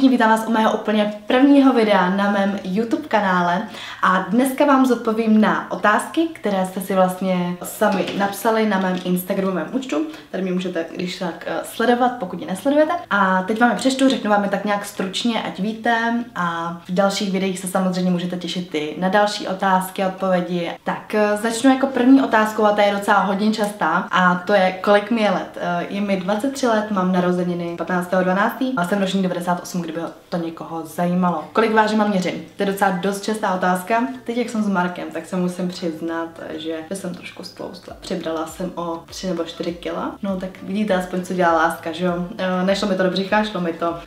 všichni, vítám vás u mého úplně prvního videa na mém YouTube kanále a dneska vám zodpovím na otázky, které jste si vlastně sami napsali na mém Instagramovém účtu. Tady mě můžete když tak sledovat, pokud ji nesledujete. A teď vám je přečtu, řeknu vám je tak nějak stručně, ať víte, a v dalších videích se samozřejmě můžete těšit i na další otázky a odpovědi. Tak začnu jako první otázkou a ta je docela hodně častá a to je, kolik mi je let. Je mi 23 let, mám narozeniny 15.12. a jsem ročník 98, kdyby to někoho zajímalo. Kolik vážím a měřím? To je docela dost častá otázka. Teď, jak jsem s Markem, tak se musím přiznat, že jsem trošku stloustla. Přibrala jsem o 3 nebo 4 kila. No tak vidíte aspoň, co dělá láska, že jo? Nešlo mi to do břicha, šlo mi to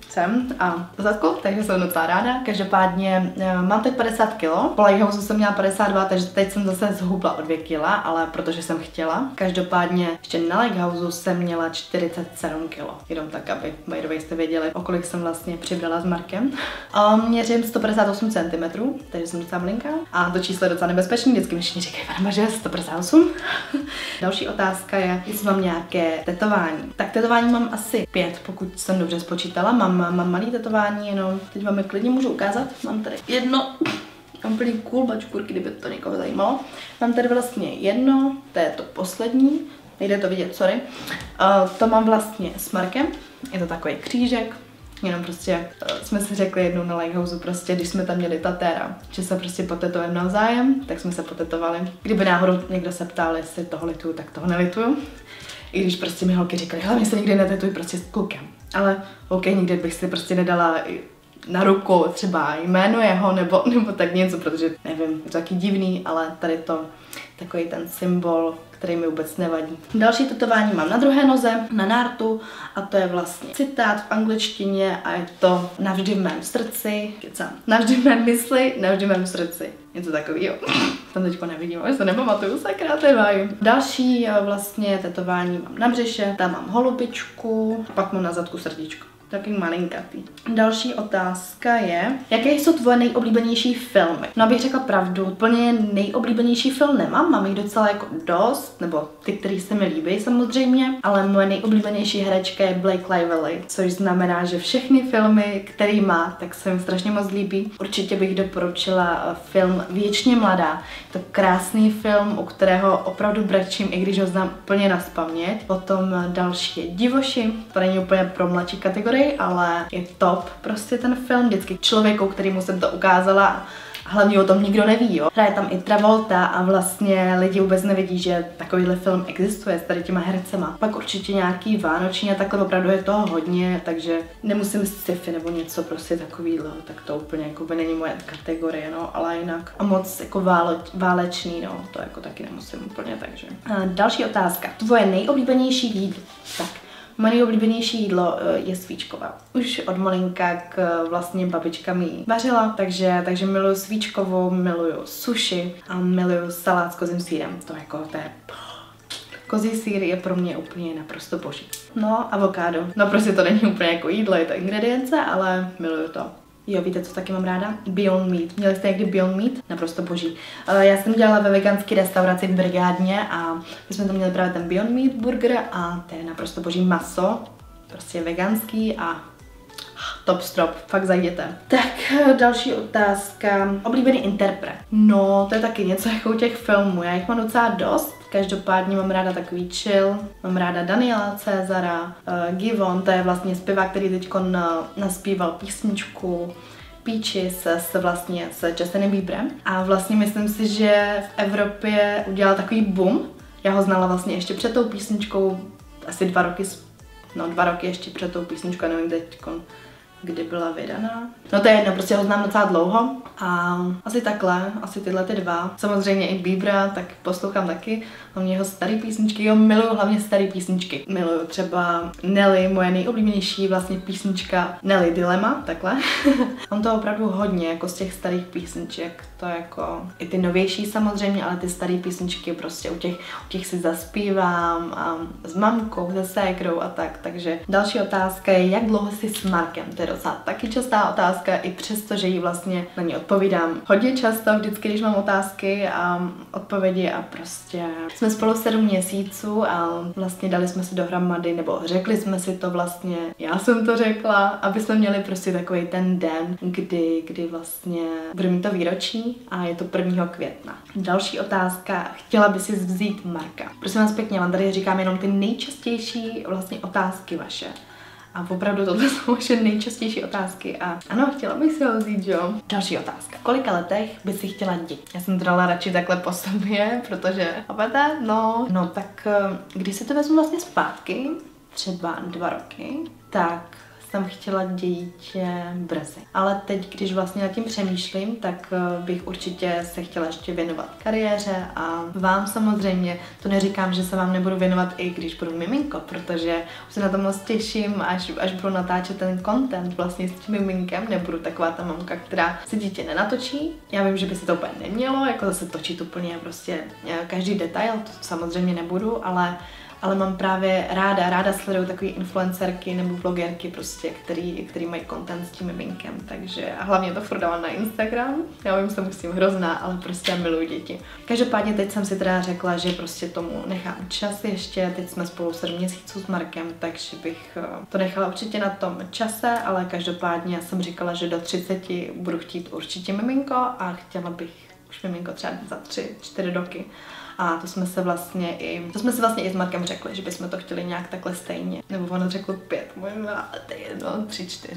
sem a do zadku, takže jsem docela ráda. Každopádně mám teď 50 kg. Po Lighthouse jsem měla 52, takže teď jsem zase zhubla o 2 kg, ale protože jsem chtěla. Každopádně ještě na Lighthouse jsem měla 47 kg. Jenom tak, aby by the way jste věděli, o kolik jsem vlastně přibrala s Markem. Měřím 158 cm, takže jsem docela malinká. A to číslo je docela nebezpečný, vždycky mi všichni říkají, Varma, že je 158. Další otázka je, jestli mám nějaké tetování. Tak tetování mám asi 5, pokud jsem dobře spočítala. Mám malý tetování, jenom teď vám je klidně můžu ukázat. Mám tady jedno, mám plný cool bačkurky, kdyby to někoho zajímalo. Mám tady vlastně jedno, to je to poslední, nejde to vidět, sorry. To mám vlastně s Markem, je to takový křížek, jenom prostě jsme si řekli jednou na Lighthouse, prostě když jsme tam měli tatéra, že se prostě potetujeme navzájem, tak jsme se potetovali. Kdyby náhodou někdo se ptal, jestli toho lituju, tak toho nelituju. I když prostě mi holky říkali, hlavně se nikdy netetuj prostě s klukem. Ale OK, nikdy bych si prostě nedala na ruku třeba jméno jeho nebo tak něco, protože nevím, je to taky divný, ale tady to takový ten symbol, který mi vůbec nevadí. Další tetování mám na druhé noze, na nártu, a to je vlastně citát v angličtině a je to navždy v mém srdci, navždy v mém mysli, navždy v mém srdci. Něco takovýho. Tam teďko nevidím, ale se nepamatuju, sakra, tetování. Další vlastně tetování mám na břiše, tam mám holubičku, pak mám na zadku srdíčko. Taky malinkatý. Další otázka je, jaké jsou tvoje nejoblíbenější filmy? No, abych řekla pravdu, úplně nejoblíbenější film nemám, mám jich docela jako dost, nebo ty, které se mi líbí samozřejmě, ale moje nejoblíbenější herečka je Blake Lively, což znamená, že všechny filmy, které má, tak se mi strašně moc líbí. Určitě bych doporučila film Věčně mladá. To krásný film, u kterého opravdu brečím, i když ho znám úplně nazpaměť. Potom další je Divoši, to není úplně pro mladší kategorii, ale je top prostě ten film, vždycky člověku, kterýmu jsem to ukázala, hlavně o tom nikdo neví, jo. Hraje tam i Travolta a vlastně lidi vůbec nevědí, že takovýhle film existuje s tady těma hercema. Pak určitě nějaký vánoční a takhle, opravdu je toho hodně, takže nemusím sci-fi nebo něco prostě takovýhle, tak to úplně jako by není moje kategorie, no, ale jinak. A moc jako válečný, no, to jako taky nemusím úplně, takže. A další otázka. Tvoje nejoblíbenější jídlo? Tak. Moje nejoblíbenější jídlo je svíčková. Už od malinka vlastně babička mi vařila, takže miluju svíčkovou, miluju sushi a miluju salát s kozím sýrem. To je kozí sýr je pro mě úplně naprosto boží. No, avokádo. No prostě to není úplně jako jídlo, je to ingredience, ale miluju to. Jo, víte, co taky mám ráda? Beyond Meat. Měli jste někdy Beyond Meat? Naprosto boží. Já jsem dělala ve veganské restauraci v Brigádně a my jsme tam měli právě ten Beyond Meat burger a to je naprosto boží maso. Prostě veganský a top strop, fakt zajděte. Tak, další otázka. Oblíbený interpret. No, to je taky něco jako u těch filmů, já jich mám docela dost. Každopádně mám ráda takový chill, mám ráda Daniela Cezara, Givon, to je vlastně zpěvák, který teď naspíval písničku Peaches s Justin Bieberem. A vlastně myslím si, že v Evropě udělal takový boom. Já ho znala vlastně ještě před tou písničkou, asi 2 roky ještě před tou písničkou, nevím teď, kdy byla vydaná. No to je jedno, prostě ho znám docela dlouho a asi takhle, asi tyhle ty 2. Samozřejmě i Biebera, tak poslouchám taky, hlavně jeho starý písničky, jo, miluju hlavně starý písničky. Miluju třeba Nelly, moje nejoblíbenější vlastně písnička Nelly Dilemma, takhle. Mám to opravdu hodně, jako z těch starých písniček, to jako i ty novější samozřejmě, ale ty staré písničky prostě u těch si zaspívám a s mamkou, se ségrou a tak, takže další otázka je, jak dlouho jsi s Markem? To je docela taky častá otázka, i přesto, že jí vlastně na ní odpovídám hodně často, vždycky, když mám otázky a odpovědi a prostě jsme spolu 7 měsíců a vlastně dali jsme si dohromady, nebo řekli jsme si to vlastně, já jsem to řekla, aby jsme měli prostě takový ten den, kdy vlastně bude mít to výročí a je to 1. května. Další otázka, chtěla by si vzít Marka. Prosím vás pěkně, vám tady říkám jenom ty nejčastější vlastně otázky vaše. A opravdu tohle jsou vaše nejčastější otázky a ano, chtěla bych si ho vzít, jo. Další otázka. V kolika letech by si chtěla děti? Já jsem to dala radši takhle po sobě, protože, chápete? No tak, když si to vezmu vlastně zpátky, třeba 2 roky, tak jsem chtěla dítě brzy. Ale teď, když vlastně nad tím přemýšlím, tak bych určitě se chtěla ještě věnovat kariéře a vám samozřejmě, to neříkám, že se vám nebudu věnovat i když budu miminko, protože už se na to moc těším, až budu natáčet ten content vlastně s tím miminkem, nebudu taková ta mamka, která si dítě nenatočí. Já vím, že by se to úplně nemělo, jako zase točit úplně prostě každý detail, to samozřejmě nebudu, ale mám právě ráda sleduju takové influencerky nebo blogerky prostě, který mají content s tím miminkem, takže a hlavně to furt dávám na Instagram, já vím, že musím hrozná, ale prostě já miluji děti. Každopádně teď jsem si teda řekla, že prostě tomu nechám čas ještě, teď jsme spolu 7 měsíců s Markem, takže bych to nechala určitě na tom čase, ale každopádně jsem říkala, že do 30 budu chtít určitě miminko a chtěla bych už miminko třeba za 3-4 roky. A to jsme si vlastně i s Markem řekli, že bychom to chtěli nějak takhle stejně. Nebo ono řekl 5, možná 3-4.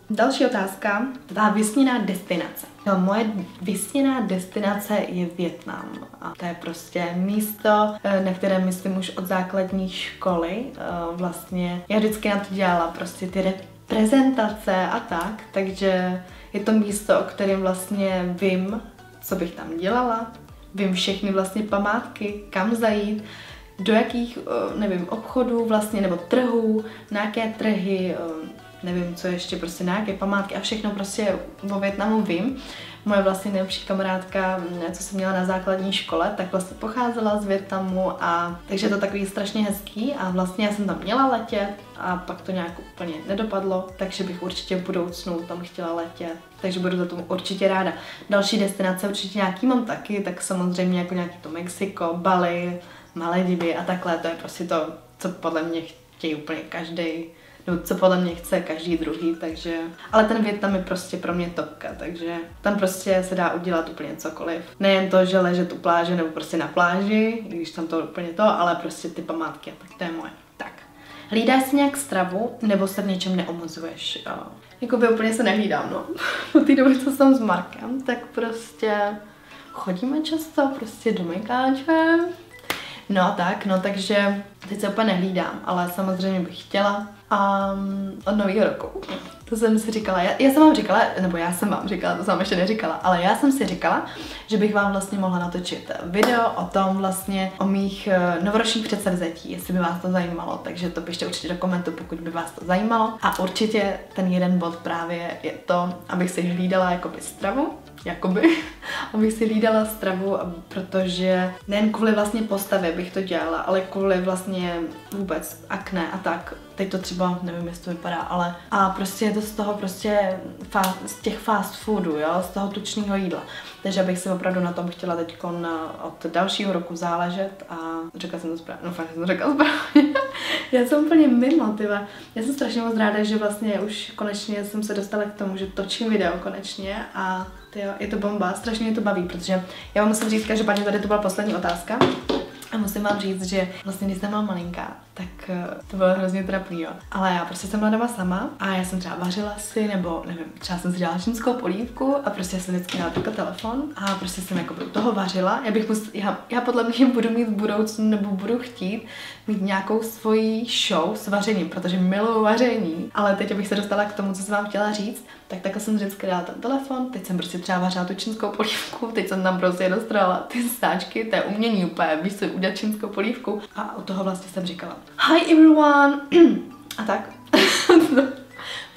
Další otázka, ta vysněná destinace. No, moje vysněná destinace je Vietnam. A to je prostě místo, na kterém myslím už od základní školy. Vlastně já vždycky na to dělala prostě ty prezentace a tak, takže je to místo, o kterém vlastně vím, co bych tam dělala. Vím všechny vlastně památky, kam zajít, do jakých, nevím, obchodů vlastně, nebo trhů, na jaké trhy, nevím, co ještě, prostě na jaké památky a všechno prostě o Vietnamu vím. Moje vlastně nejlepší kamarádka, co jsem měla na základní škole, tak vlastně pocházela z Vietnamu a takže je to takový strašně hezký a vlastně já jsem tam měla letět a pak to nějak úplně nedopadlo, takže bych určitě v budoucnu tam chtěla letět. Takže budu za to určitě ráda. Další destinace určitě nějaký mám taky, tak samozřejmě jako nějaký to Mexiko, Bali, Maledivy a takhle, to je prostě to, co podle mě chtějí úplně každý, nebo co podle mě chce každý druhý, takže... Ale ten Vietnam je prostě pro mě topka, takže tam prostě se dá udělat úplně cokoliv. Nejen to, že ležet u pláže nebo prostě na pláži, i když tam to úplně to, ale prostě ty památky, tak to je moje. Tak. Hlídáš si nějak stravu, nebo se v něčem neomezuješ? Jakoby úplně se nehlídám, no. Po té době, co jsem s Markem, tak prostě chodíme často, prostě do Mekáče. Takže teď se úplně nehlídám, ale samozřejmě bych chtěla. Od nového roku. To jsem si říkala, já jsem vám říkala, to jsem vám ještě neříkala, ale já jsem si říkala, že bych vám vlastně mohla natočit video o tom vlastně, o mých novoročních předsevzetí, jestli by vás to zajímalo, takže to pište určitě do komentu, pokud by vás to zajímalo. A určitě ten jeden bod právě je to, abych si hlídala jakoby stravu, abych si hlídala stravu, protože nejen kvůli vlastně postavě bych to dělala, ale kvůli vlastně vůbec akné a tak. Teď to třeba, nevím, jestli to vypadá, ale a prostě je to z toho prostě z těch fast foodů, jo, z toho tučného jídla. Takže bych si opravdu na tom chtěla teď od dalšího roku záležet a řekla jsem to správně, no fakt jsem to řekla správně. Já jsem úplně mimo, tyva. Já jsem strašně moc ráda, že vlastně už konečně jsem se dostala k tomu, že točím video konečně a tyjo, je to bomba, strašně mě to baví, protože já vám musím říct, že tady to byla poslední otázka. A musím vám říct, že vlastně když jsem byla malinká, tak to bylo hrozně trapný, jo. Ale já prostě jsem byla doma sama a já jsem třeba vařila si, nebo nevím, třeba jsem si dělala čínskou polívku a prostě jsem vždycky dala takový telefon a prostě jsem jako u toho vařila. Já podle mě budu mít v budoucnu, nebo budu chtít mít nějakou svoji show s vařením, protože miluju vaření. Ale teď, abych se dostala k tomu, co jsem vám chtěla říct, tak takhle jsem vždycky dala ten telefon, teď jsem prostě třeba vařila tu čínskou polívku, teď jsem tam prostě dostala ty stáčky, to je umění úplně, víš co, udělat čínskou polívku a u toho vlastně jsem říkala hi everyone a tak.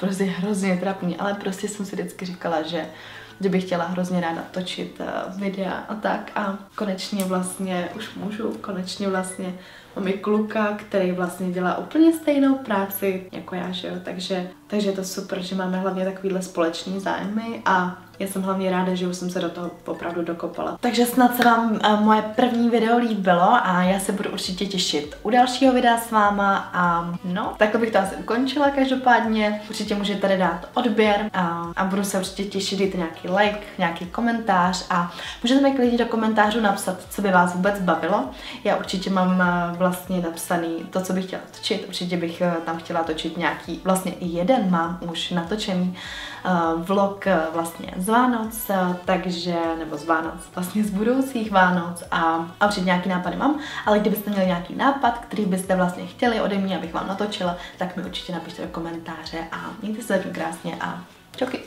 Prostě hrozně trapný, ale prostě jsem si vždycky říkala, že bych chtěla hrozně ráda točit videa a tak a konečně vlastně už můžu, mám i kluka, který vlastně dělá úplně stejnou práci jako já, že jo, takže je to super, že máme hlavně takovýhle společný zájmy a Já jsem hlavně ráda, že už jsem se do toho opravdu dokopala. Takže snad se vám moje první video líbilo a já se budu určitě těšit u dalšího videa s váma a no, takhle bych to asi ukončila každopádně. Určitě můžete tady dát odběr a budu se určitě těšit, dejte nějaký like, nějaký komentář a můžete mi klidně do komentářů napsat, co by vás vůbec bavilo. Já určitě mám vlastně napsaný to, co bych chtěla točit. Určitě bych tam chtěla točit nějaký, vlastně jeden mám už natočený vlog vlastně z Vánoc, takže, nebo z Vánoc, vlastně z budoucích Vánoc a určitě nějaký nápady mám, ale kdybyste měli nějaký nápad, který byste vlastně chtěli ode mě, abych vám natočila, tak mi určitě napište do komentáře a mějte se zatím krásně a čauky.